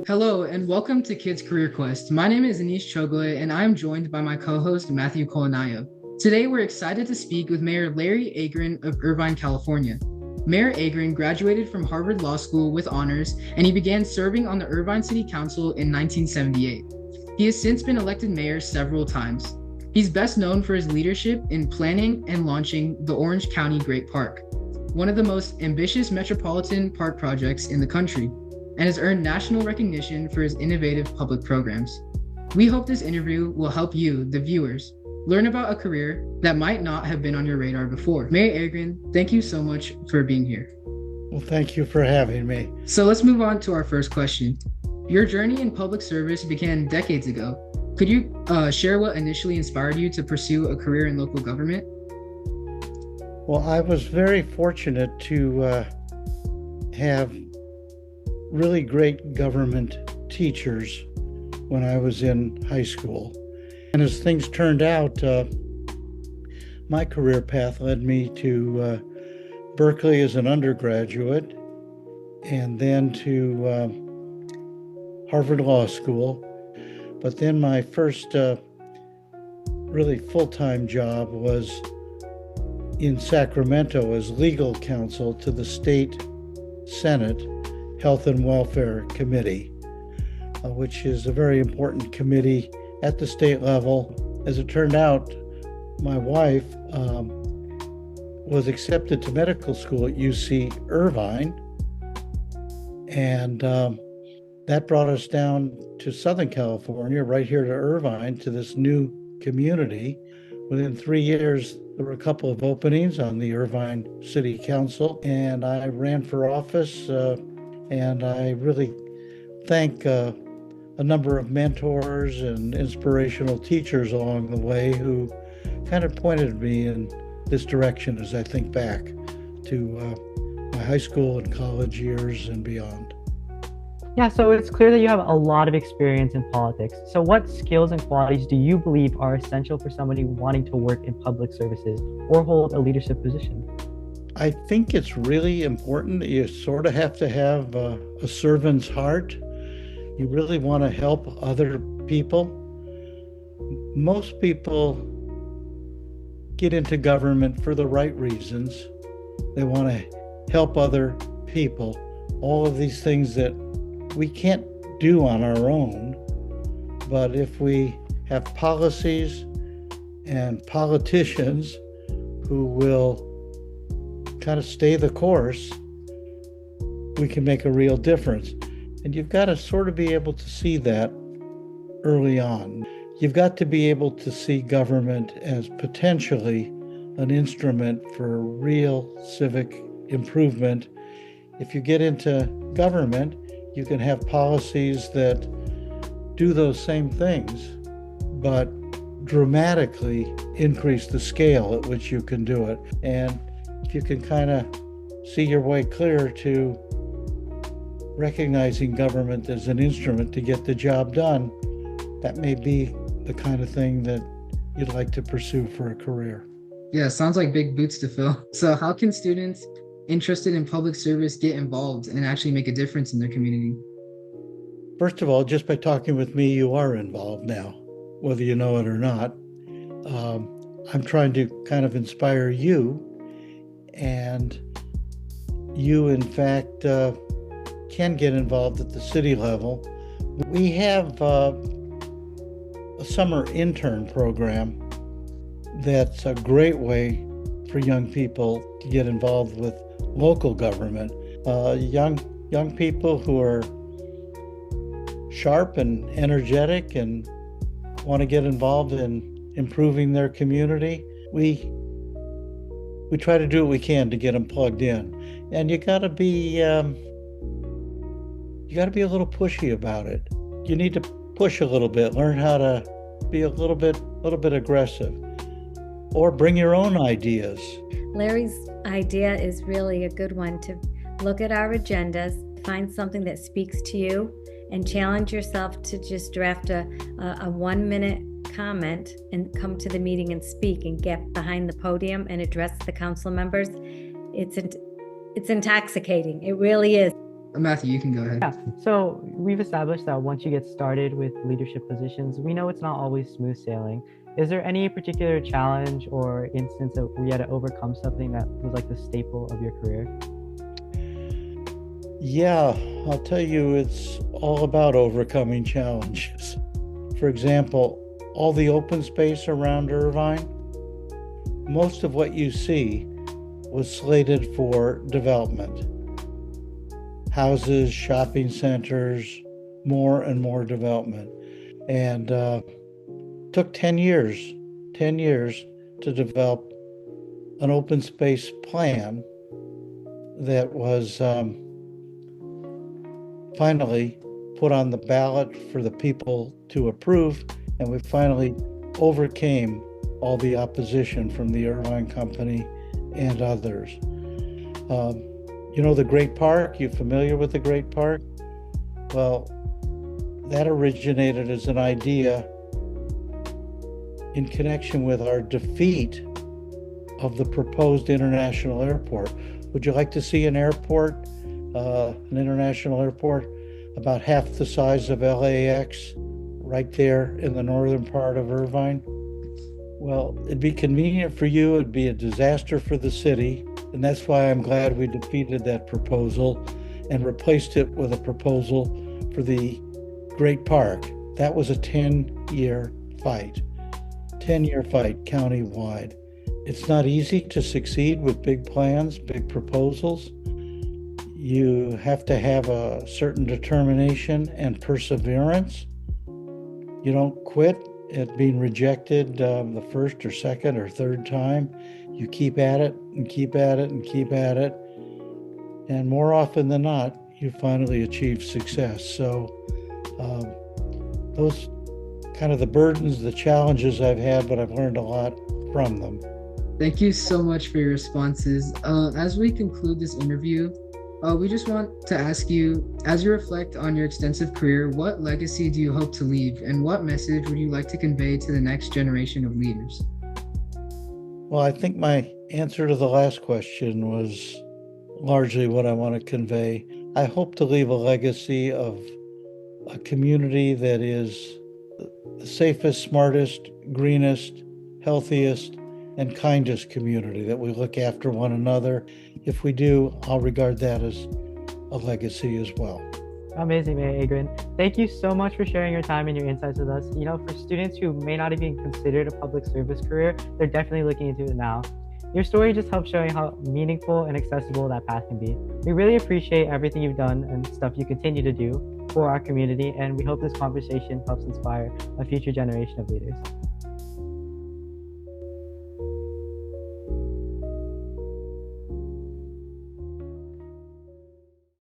Hello and welcome to Kids Career Quest. My name is Anish Chogoy and I'm joined by my co-host Matthew Colanayo. Today we're excited to speak with Mayor Larry Agran of Irvine, California. Mayor Agran graduated from Harvard Law School with honors and he began serving on the Irvine City Council in 1978. He has since been elected mayor several times. He's best known for his leadership in planning and launching the Orange County Great Park, one of the most ambitious metropolitan park projects in the country, and has earned national recognition for his innovative public programs. We hope this interview will help you, the viewers, learn about a career that might not have been on your radar before. Mayor Agran, thank you so much for being here. Well, thank you for having me. So let's move on to our first question. Your journey in public service began decades ago. Could you share what initially inspired you to pursue a career in local government? Well, I was very fortunate to have really great government teachers when I was in high school. And as things turned out, my career path led me to Berkeley as an undergraduate and then to Harvard Law School. But then my first really full-time job was in Sacramento as legal counsel to the state Senate Health and Welfare Committee, which is a very important committee at the state level. As it turned out, my wife was accepted to medical school at UC Irvine, and that brought us down to Southern California, right here to Irvine, to this new community. Within 3 years, there were a couple of openings on the Irvine City Council, and I ran for office. And I really thank a number of mentors and inspirational teachers along the way who kind of pointed me in this direction as I think back to my high school and college years and beyond. Yeah, so it's clear that you have a lot of experience in politics. So what skills and qualities do you believe are essential for somebody wanting to work in public services or hold a leadership position? I think it's really important that you sort of have to have a servant's heart. You really want to help other people. Most people get into government for the right reasons. They want to help other people. All of these things that we can't do on our own. But if we have policies and politicians who will kind of stay the course, we can make a real difference. And you've got to sort of be able to see that early on. You've got to be able to see government as potentially an instrument for real civic improvement. If you get into government, you can have policies that do those same things, but dramatically increase the scale at which you can do it. And if you can kind of see your way clear to recognizing government as an instrument to get the job done, that may be the kind of thing that you'd like to pursue for a career. Yeah, sounds like big boots to fill. So how can students interested in public service get involved and actually make a difference in their community? First of all, just by talking with me, you are involved now, whether you know it or not. I'm trying to kind of inspire you, and you, in fact, can get involved at the city level. We have a summer intern program that's a great way for young people to get involved with local government. Young people who are sharp and energetic and want to get involved in improving their community. We try to do what we can to get them plugged in, and you got to be a little pushy about it. You need to push a little bit, learn how to be a little bit aggressive, or bring your own ideas. Larry's idea is really a good one, to look at our agendas, find something that speaks to you, and challenge yourself to just draft a 1-minute comment and come to the meeting and speak and get behind the podium and address the council members. It's intoxicating. It really is. Matthew, you can go ahead. Yeah, so we've established that once you get started with leadership positions, we know it's not always smooth sailing. Is there any particular challenge or instance where you had to overcome something that was like the staple of your career? Yeah, I'll tell you, it's all about overcoming challenges. For example, all the open space around Irvine, most of what you see was slated for development. Houses, shopping centers, more and more development. And took 10 years to develop an open space plan that was finally put on the ballot for the people to approve, and we finally overcame all the opposition from the Irvine Company and others. You know the Great Park? You familiar with the Great Park? Well, that originated as an idea in connection with our defeat of the proposed international airport. Would you like to see an airport, an international airport, about half the size of LAX, right there in the northern part of Irvine? Well, it'd be convenient for you, it'd be a disaster for the city, and that's why I'm glad we defeated that proposal and replaced it with a proposal for the Great Park. That was a 10-year fight. 10-year fight countywide. It's not easy to succeed with big plans, big proposals. You have to have a certain determination and perseverance. You don't quit at being rejected the first or second or third time. You keep at it and keep at it and keep at it. And more often than not, you finally achieve success. So those kind of the burdens, the challenges I've had, but I've learned a lot from them. Thank you so much for your responses. As we conclude this interview, we just want to ask you, as you reflect on your extensive career, what legacy do you hope to leave, and what message would you like to convey to the next generation of leaders? Well, I think my answer to the last question was largely what I want to convey. I hope to leave a legacy of a community that is the safest, smartest, greenest, healthiest, and kindest community, that we look after one another. If we do, I'll regard that as a legacy as well. Amazing, Mayor Agran. Thank you so much for sharing your time and your insights with us. You know, for students who may not even considered a public service career, they're definitely looking into it now. Your story just helps showing how meaningful and accessible that path can be. We really appreciate everything you've done and stuff you continue to do for our community, and we hope this conversation helps inspire a future generation of leaders.